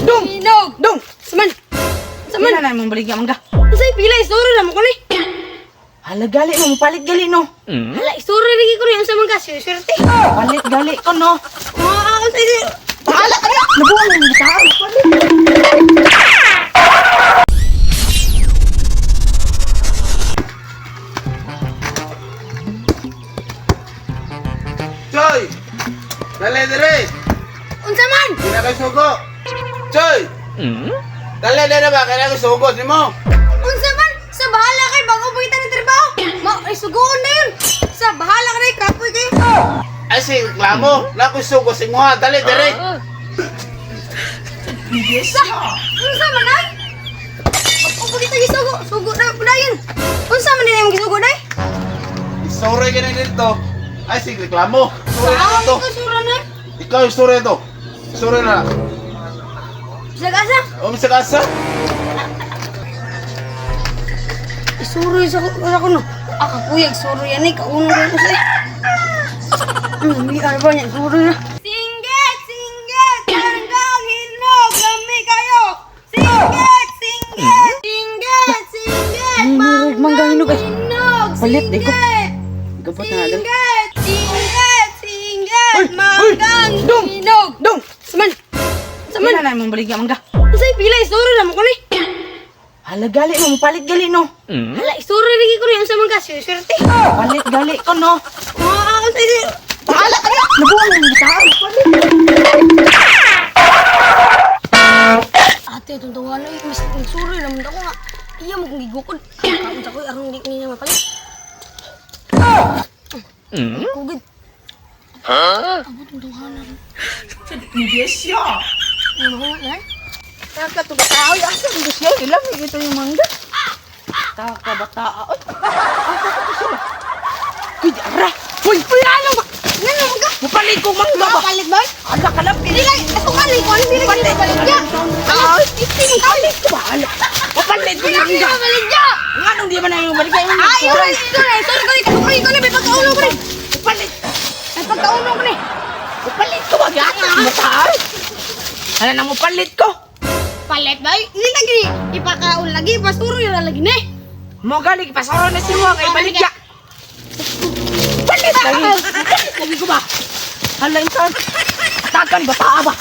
Dong! Hinog! Dong! Saman! Saman! Pila na mong baligya mangga. Say pila isuro na mo ko ni. Hala gali mo, palit gali no. Hala isuro lagi ko ni unsa man ka swerte. Palit gali ko no. Unsa ini? Hala ka na. Nabuang mo ta. Choy! Dali dire! Unsa man? Kina kay sugo! Choy! Dali dire ba? Kina kay sugo ni mo! Unsa man? Sa bahala kay bago mo kita ni trabaho. Ay sugoon na yun. Sa bahala ka na kapoy kayo. Ay si reklamo! Na kay sugo si mo ha! Dali dire! Unsa man ay? Ako kita gisugo. Sugo na pudayon. Unsa man din yung gisugo day? Isore ka na dito! Ay si reklamo! Sore na Saan dito! ko sura na? Ikaw isore to! Isore na! Sa kasa? O sa kasa? Isuro yung sa ko no. Kakuyag suro yan eh. Kauno rin ko sa'yo. Hindi ano ba niya? Suro na. Singget! Singget! Hanggang hinog! Kami kayo! Singget! Singget! Singget! Singget! Hinog, manggang hinog, ay. Hinog! Palit, eh, ko. Singget! Gabot na agad. Singget! Singget! Singget! Uy! Manggang Dong! hinog! Dong! Saman! Saman! Pila na mong baligya mangga. Say pila isuro na mo ko ni. Hala gali mo, palit gali no. Hala isuro lagi ko ni unsa man ka swerte. Palit gali ko no. Unsa ini? Hala ka na. Nabuang mo ta. Ate, itong tawanan yung sorry naman ako nga. Iya mo kong gigukod. Kaunta ko, arong di niya mapalit. Kugid. Abot yung tawanan. Yes ya. Ano ko nga, Taka to bata. Ay, asa mo siya? Ilang ito yung mangga. Taka bata. Ay. Kuy, ara. Uy, ano ba? Ano mo ka? Mupalit ko mangga ba? Palit ba? Ala ka lang. Hindi lang, ako palit ko. Ano hindi Palit. palit niya? Ay, palit ko ba? Ala. Mupalit ko Hindi mangga. na palit niya. Nga nung di ba na yung baligay mo? Ay, sorry ko ni. May pagkaulo ko ni. Mupalit. May pagkaulo ko ni. Mupalit ko ba? Gata mo ta. Ano na mupalit ko? Palit ba? Hindi lagi. Ipakaon lagi. Pasturo yun lagi ni. Mo galing pasaro na si mo kay baligya. Palit lagi. Lagi ko ba? Hala insan. Atakan bata ba?